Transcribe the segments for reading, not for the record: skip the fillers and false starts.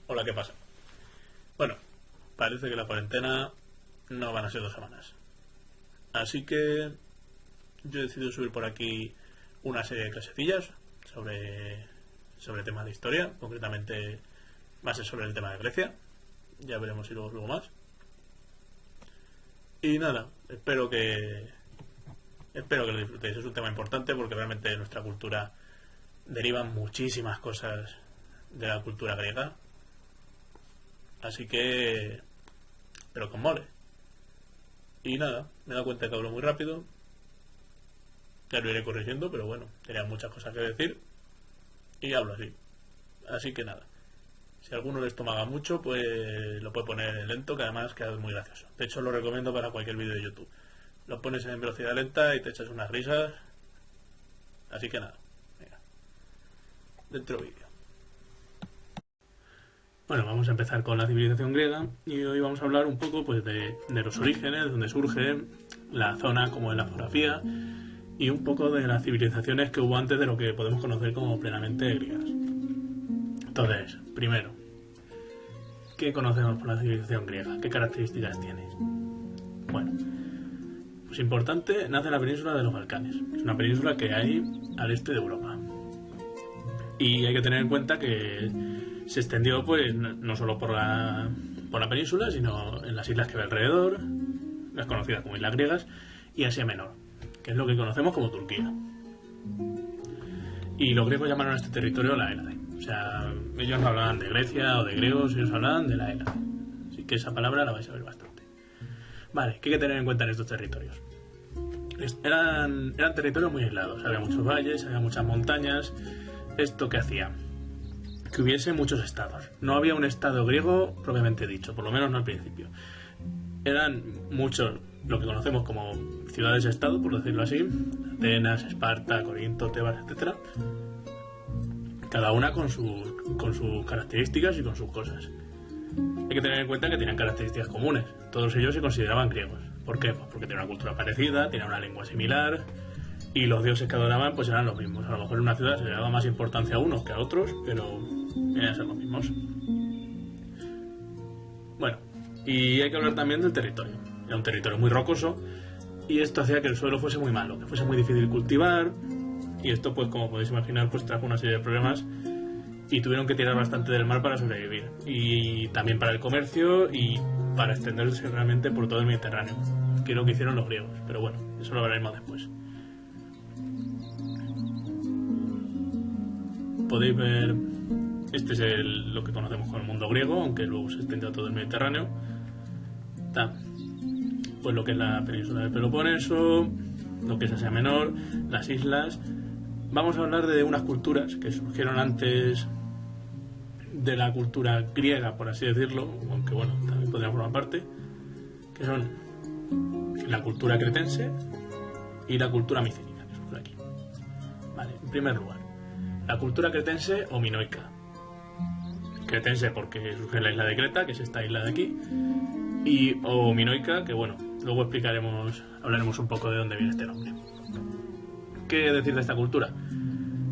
Hola, ¿qué pasa? Bueno, parece que la cuarentena no van a ser 2 semanas. Así que yo he decidido subir por aquí una serie de clasecillas sobre temas de historia. Concretamente va a ser sobre el tema de Grecia. Ya veremos si luego más. Y nada, espero que lo disfrutéis. Es un tema importante porque realmente de nuestra cultura derivan muchísimas cosas de la cultura griega. Así que... pero con mole. Y nada, me he dado cuenta que hablo muy rápido. Ya lo iré corrigiendo, pero bueno, tenía muchas cosas que decir. Y hablo así. Así que nada. Si a alguno le estomaga mucho, pues lo puede poner en lento, que además queda muy gracioso. De hecho, lo recomiendo para cualquier vídeo de YouTube. Lo pones en velocidad lenta y te echas unas risas. Así que nada. Venga. Dentro vídeo. Bueno, vamos a empezar con la civilización griega y hoy vamos a hablar un poco pues de los orígenes, de dónde surge, la zona, como es la geografía y un poco de las civilizaciones que hubo antes de lo que podemos conocer como plenamente griegas. Entonces, primero, ¿qué conocemos por la civilización griega? ¿Qué características tiene? Bueno, pues importante, nace en la península de los Balcanes. Es una península que hay al este de Europa. Y hay que tener en cuenta que se extendió pues no solo por la península, sino en las islas que ve alrededor, las conocidas como islas griegas, y Asia Menor, que es lo que conocemos como Turquía. Y los griegos llamaron a este territorio la Hélade. O sea, ellos no hablaban de Grecia o de griegos, ellos hablaban de la Hélade. Así que esa palabra la vais a ver bastante. Vale, ¿qué hay que tener en cuenta en estos territorios? Eran territorios muy aislados, había muchos valles, había muchas montañas. ¿Esto qué hacía? Que hubiese muchos estados. No había un estado griego propiamente dicho, por lo menos no al principio. Eran muchos, lo que conocemos como ciudades-estado, por decirlo así, Atenas, Esparta, Corinto, Tebas, etc. Cada una con sus características y con sus cosas. Hay que tener en cuenta que tenían características comunes. Todos ellos se consideraban griegos. ¿Por qué? Pues porque tenían una cultura parecida, tenían una lengua similar, y los dioses que adoraban pues eran los mismos. A lo mejor en una ciudad se le daba más importancia a unos que a otros, pero venían a ser los mismos. Bueno, y hay que hablar también del territorio. Era un territorio muy rocoso y esto hacía que el suelo fuese muy malo, que fuese muy difícil cultivar, y esto pues como podéis imaginar pues trajo una serie de problemas y tuvieron que tirar bastante del mar para sobrevivir, y también para el comercio y para extenderse realmente por todo el Mediterráneo, que es lo que hicieron los griegos, pero bueno, eso lo veremos después. Podéis ver, este es lo que conocemos como el mundo griego, aunque luego se extendió a todo el Mediterráneo. Está pues lo que es la península del Peloponeso, lo que es Asia Menor, las islas. Vamos a hablar de unas culturas que surgieron antes de la cultura griega, por así decirlo, aunque bueno, también podrían formar parte, que son la cultura cretense y la cultura micénica, que surge aquí. Vale, en primer lugar, la cultura cretense o minoica. Cretense porque surge en la isla de Creta, que es esta isla de aquí, y o minoica, que bueno, luego hablaremos un poco de dónde viene este nombre. ¿Qué decir de esta cultura?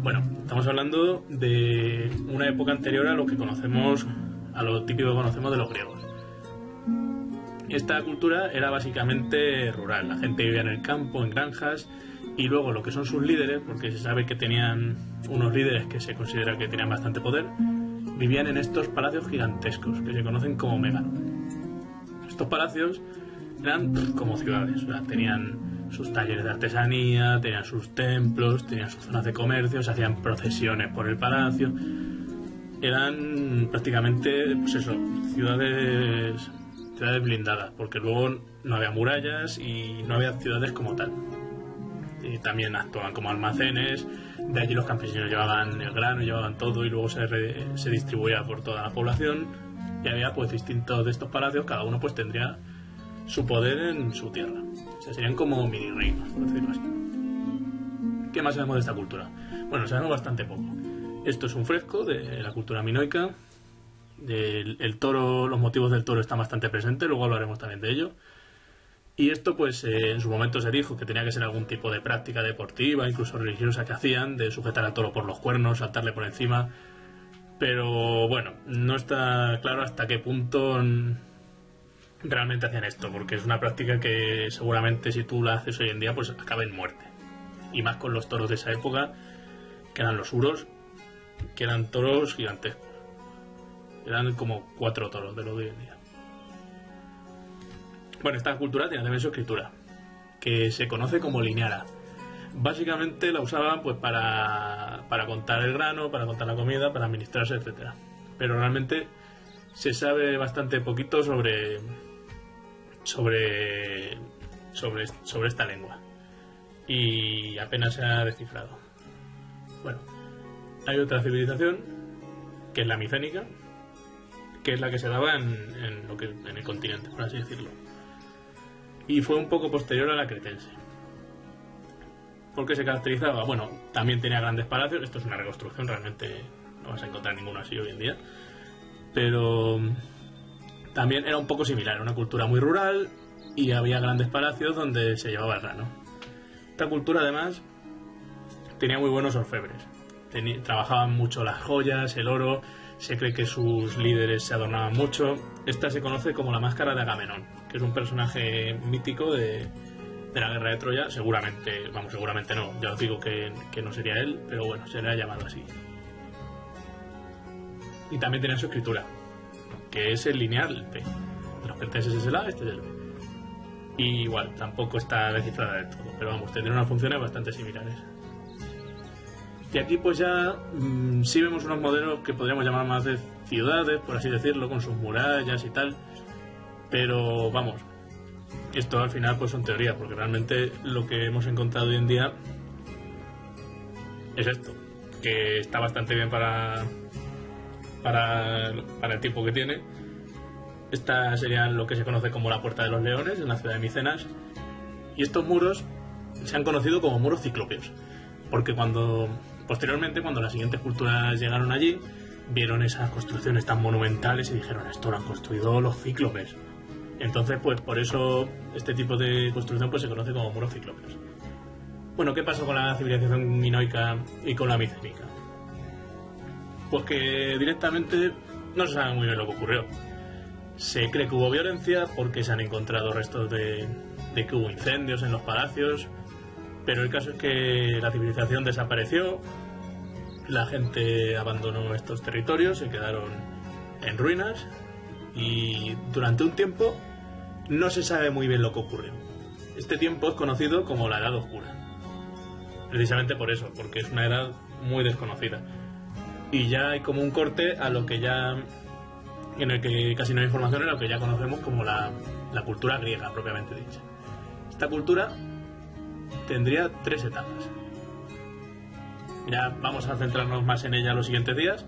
Bueno, estamos hablando de una época anterior a lo que conocemos, a lo típico que conocemos de los griegos. Esta cultura era básicamente rural, la gente vivía en el campo, en granjas, y luego lo que son sus líderes, porque se sabe que tenían unos líderes que se considera que tenían bastante poder, vivían en estos palacios gigantescos, que se conocen como méganos. Estos palacios eran como ciudades, o sea, tenían sus talleres de artesanía, tenían sus templos, tenían sus zonas de comercio, se hacían procesiones por el palacio. Eran prácticamente, pues eso, ciudades blindadas, porque luego no había murallas y no había ciudades como tal. Y también actuaban como almacenes, de allí los campesinos llevaban el grano, llevaban todo y luego se distribuía por toda la población, y había pues distintos de estos palacios, cada uno pues tendría su poder en su tierra. O sea, serían como mini reinos, por decirlo así. ¿Qué más sabemos de esta cultura? Bueno, sabemos bastante poco. Esto es un fresco de la cultura minoica. El toro, los motivos del toro están bastante presentes, luego hablaremos también de ello. Y esto pues en su momento se dijo que tenía que ser algún tipo de práctica deportiva, incluso religiosa, que hacían, de sujetar al toro por los cuernos, saltarle por encima. Pero bueno, no está claro hasta qué punto realmente hacían esto, porque es una práctica que seguramente si tú la haces hoy en día pues acaba en muerte. Y más con los toros de esa época, que eran los uros, que eran toros gigantescos. Eran como 4 toros de los de hoy en día. Bueno, esta cultura tiene también su escritura, que se conoce como lineara. Básicamente la usaban pues para contar el grano, para contar la comida, para administrarse, etcétera. Pero realmente se sabe bastante poquito sobre esta lengua. Y apenas se ha descifrado. Bueno, hay otra civilización, que es la micénica, que es la que se daba en el continente, por así decirlo. Y fue un poco posterior a la cretense. ¿Por qué se caracterizaba? Bueno, también tenía grandes palacios. Esto es una reconstrucción, realmente no vas a encontrar ninguno así hoy en día. Pero también era un poco similar, era una cultura muy rural y había grandes palacios donde se llevaba el grano. Esta cultura además tenía muy buenos orfebres. Trabajaban mucho las joyas, el oro. Se cree que sus líderes se adornaban mucho. Esta se conoce como la máscara de Agamenón, que es un personaje mítico de la guerra de Troya. Seguramente no, ya os digo que no sería él, pero bueno, se le ha llamado así. Y también tenía su escritura, que es el lineal, el P. De los cretenses es el A, este es el B. Y igual, tampoco está descifrada del todo, pero vamos, tendría unas funciones bastante similares. Y aquí pues ya sí vemos unos modelos que podríamos llamar más de ciudades, por así decirlo, con sus murallas y tal. Pero vamos, esto al final pues son teorías, porque realmente lo que hemos encontrado hoy en día es esto, que está bastante bien para el tiempo que tiene. Esta sería lo que se conoce como la Puerta de los Leones en la ciudad de Micenas. Y estos muros se han conocido como muros ciclópeos, porque posteriormente, cuando las siguientes culturas llegaron allí, vieron esas construcciones tan monumentales y dijeron, esto lo han construido los cíclopes. Entonces, pues por eso este tipo de construcción pues se conoce como muros cíclopes. Bueno, ¿qué pasó con la civilización minoica y con la micénica? Pues que directamente no se sabe muy bien lo que ocurrió. Se cree que hubo violencia porque se han encontrado restos de que hubo incendios en los palacios. Pero el caso es que la civilización desapareció, la gente abandonó estos territorios, se quedaron en ruinas y durante un tiempo no se sabe muy bien lo que ocurrió. Este tiempo es conocido como la Edad Oscura, precisamente por eso, porque es una edad muy desconocida. Y ya hay como un corte a lo que ya, en el que casi no hay información, en lo que ya conocemos como la cultura griega propiamente dicha. Esta cultura tendría 3 etapas. Ya vamos a centrarnos más en ella los siguientes días,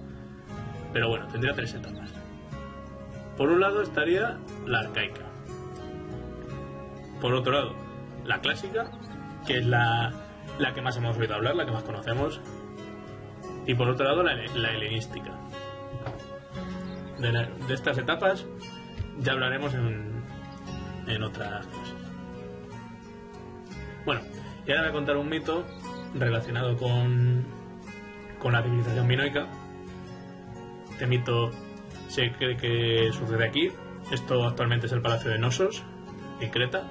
pero bueno, tendría 3 etapas. Por un lado estaría la arcaica. Por otro lado, la clásica, que es la que más hemos oído hablar, la que más conocemos. Y por otro lado, la helenística. De estas etapas ya hablaremos en otras cosas. Bueno, y ahora voy a contar un mito relacionado con la civilización minoica. Este mito se cree que sucede aquí. Esto actualmente es el palacio de Nosos, en Creta.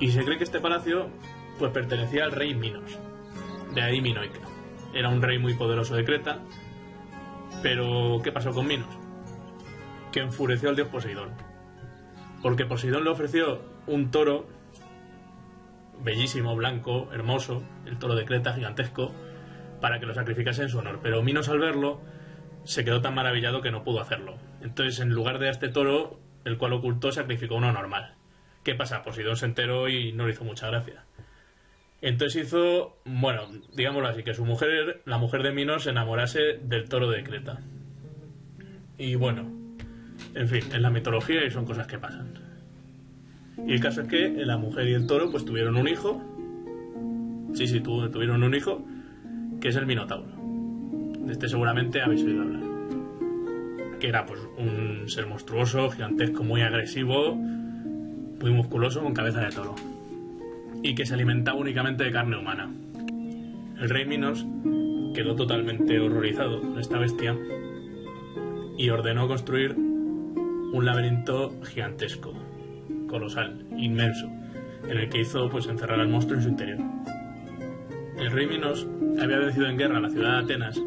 Y se cree que este palacio pues pertenecía al rey Minos, de ahí minoica. Era un rey muy poderoso de Creta. Pero ¿qué pasó con Minos? Que enfureció al dios Poseidón, porque Poseidón le ofreció un toro bellísimo, blanco, hermoso, el toro de Creta, gigantesco, para que lo sacrificase en su honor. Pero Minos, al verlo, se quedó tan maravillado que no pudo hacerlo. Entonces, en lugar de este toro, el cual ocultó, sacrificó uno normal. ¿Qué pasa? Poseidón se enteró y no le hizo mucha gracia. Entonces hizo, bueno, digámoslo así, que su mujer, la mujer de Minos, se enamorase del toro de Creta. Y bueno, en fin, es la mitología y son cosas que pasan. Y el caso es que la mujer y el toro pues tuvieron un hijo. Sí, tuvieron un hijo, que es el Minotauro. De este seguramente habéis oído hablar. Que era pues un ser monstruoso, gigantesco, muy agresivo, muy musculoso, con cabeza de toro. Y que se alimentaba únicamente de carne humana. El rey Minos, quedó totalmente horrorizado con esta bestia y ordenó construir un laberinto gigantesco, colosal, inmenso, en el que hizo pues encerrar al monstruo en su interior. El rey Minos había vencido en guerra a la ciudad de Atenas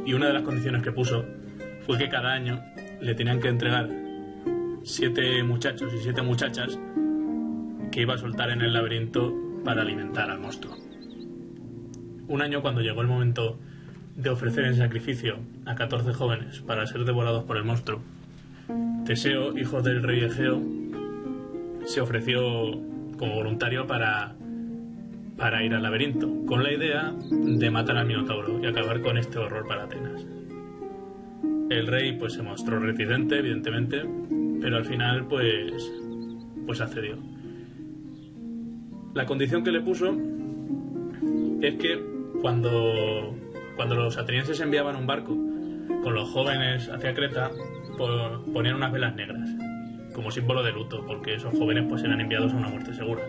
y una de las condiciones que puso fue que cada año le tenían que entregar 7 muchachos y 7 muchachas que iba a soltar en el laberinto para alimentar al monstruo. Un año, cuando llegó el momento de ofrecer en sacrificio a 14 jóvenes para ser devorados por el monstruo, Teseo, hijo del rey Egeo, se ofreció como voluntario para ir al laberinto, con la idea de matar al Minotauro y acabar con este horror para Atenas. El rey pues se mostró reticente, evidentemente, pero al final pues accedió. La condición que le puso es que cuando los atenienses enviaban un barco con los jóvenes hacia Creta, ponían unas velas negras como símbolo de luto, porque esos jóvenes pues eran enviados a una muerte segura.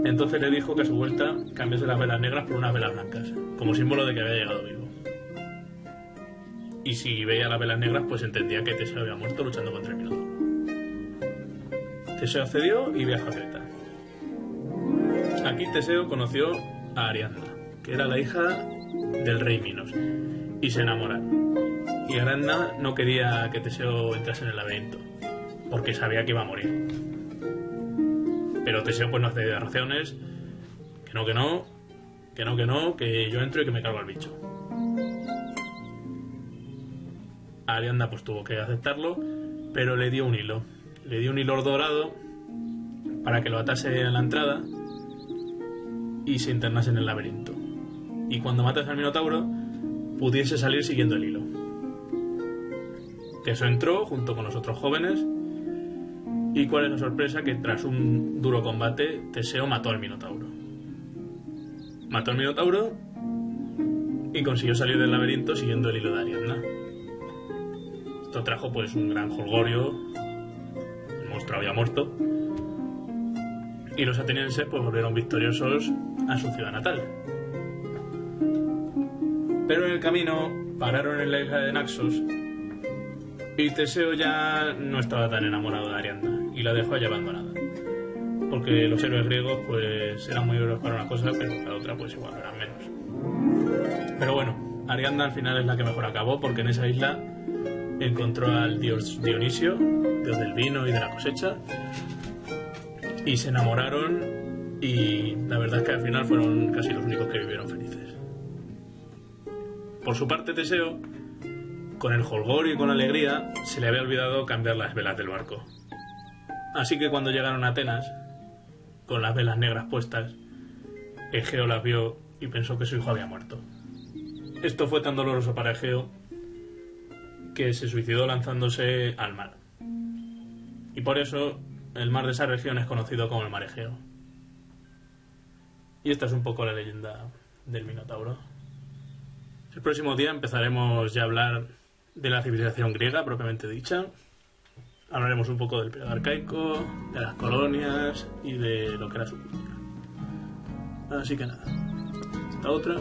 Entonces le dijo que a su vuelta cambiase las velas negras por unas velas blancas, como símbolo de que había llegado vivo. Y si veía las velas negras, pues entendía que Teseo había muerto luchando contra el Minotauro. Teseo accedió y viajó a Creta. Aquí Teseo conoció a Ariadna, que era la hija del rey Minos, y se enamoraron. Y Ariadna no quería que Teseo entrase en el laberinto, porque sabía que iba a morir. Pero Teseo pues no hacía razones, que yo entro y que me cargo al bicho. Ariadna pues tuvo que aceptarlo, pero le dio un hilo dorado para que lo atase en la entrada y se internase en el laberinto. Y cuando matas al Minotauro, pudiese salir siguiendo el hilo. Teseo entró junto con los otros jóvenes. ¿Y cuál es la sorpresa? Que tras un duro combate, Teseo mató al Minotauro. Mató al Minotauro y consiguió salir del laberinto siguiendo el hilo de Ariadna. Esto trajo pues un gran jolgorio. El monstruo había muerto. Y los atenienses pues volvieron victoriosos a su ciudad natal. Pero en el camino pararon en la isla de Naxos y Teseo ya no estaba tan enamorado de Ariadna y la dejó allá abandonada. Porque los héroes griegos pues eran muy héroes para una cosa, pero para otra pues igual eran menos. Pero bueno, Ariadna al final es la que mejor acabó, porque en esa isla encontró al dios Dionisio, dios del vino y de la cosecha, y se enamoraron, y la verdad es que al final fueron casi los únicos que vivieron felices. Por su parte, Teseo, con el jolgorio y con la alegría, se le había olvidado cambiar las velas del barco. Así que cuando llegaron a Atenas, con las velas negras puestas, Egeo las vio y pensó que su hijo había muerto. Esto fue tan doloroso para Egeo que se suicidó lanzándose al mar. Y por eso el mar de esa región es conocido como el mar Egeo. Y esta es un poco la leyenda del Minotauro. El próximo día empezaremos ya a hablar de la civilización griega propiamente dicha. Hablaremos un poco del periodo arcaico, de las colonias y de lo que era su cultura. Así que nada, hasta otra.